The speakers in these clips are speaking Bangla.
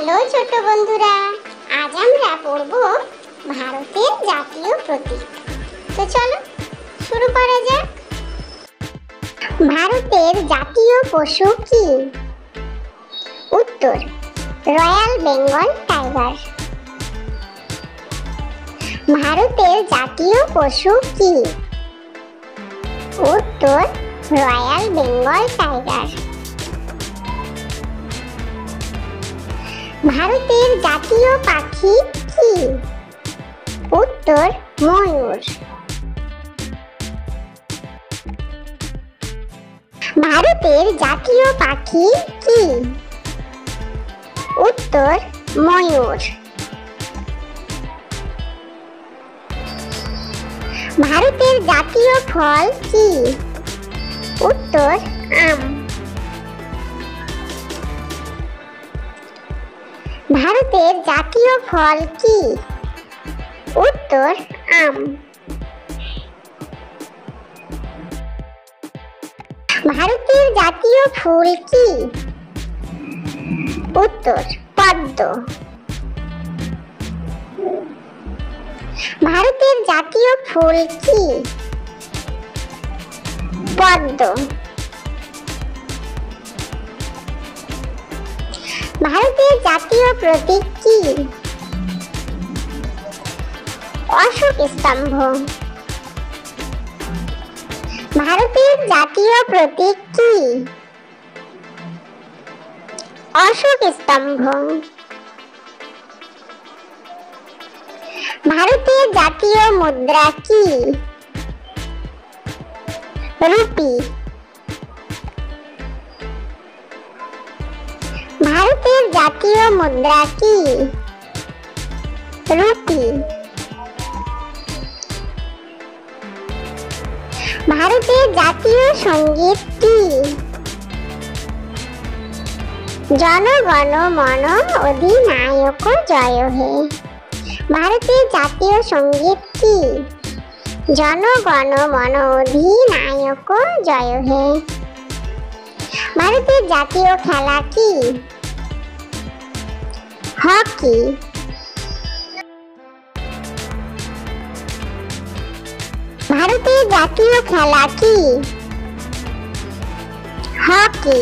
হ্যালো ছোট বন্ধুরা, আজ আমরা পড়ব ভারতের জাতীয় প্রতীক। তো চলো শুরু করা যাক। ভারতের জাতীয় পশু কি? উত্তর রয়্যাল বেঙ্গল টাইগার। ভারতের জাতীয় পশু কি? উত্তর রয়্যাল বেঙ্গল টাইগার। ভারতের জাতীয় পাখি কি? উত্তর ময়ূর। ভারতের জাতীয় পাখি কি? উত্তর ময়ূর। ভারতের জাতীয় ফল কি? উত্তর আম। ভারতের জাতীয় ফল কি? উত্তর আম। ভারতের জাতীয় ফুল কি? উত্তর পদ্ম। ভারতের জাতীয় ফুল কি? পদ্ম। ভারতের জাতীয় প্রতীক কি? অশোক স্তম্ভ। ভারতের জাতীয় প্রতীক কি? অশোক স্তম্ভ। ভারতের জাতীয় মুদ্রা কি? রুপি। ভারতের জাতীয় মুদ্রা কি? রুপি। ভারতের জাতীয় সঙ্গীত কি? জন গণ মন অধিনায়ক জয় হে। ভারতের জাতীয় সঙ্গীত কি? জন গণ মন অধিনায়ক জয় হে। ভারতের জাতীয় খেলা কি? হকি। ভারতের জাতীয় খেলা কি? হকি।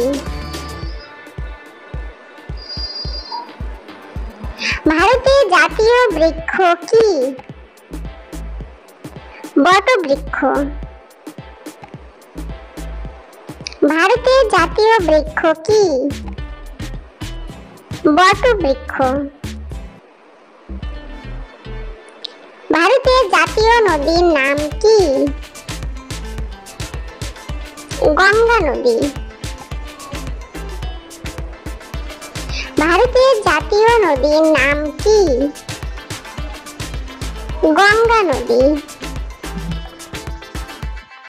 ভারতের জাতীয় বৃক্ষ কি? বটবৃক্ষ। ভারতের জাতীয় বৃক্ষ কি? বটবৃক্ষ। ভারতের জাতীয় নদীর নাম কি? গঙ্গা নদী। ভারতের জাতীয় নদীর নাম কি? গঙ্গা নদী।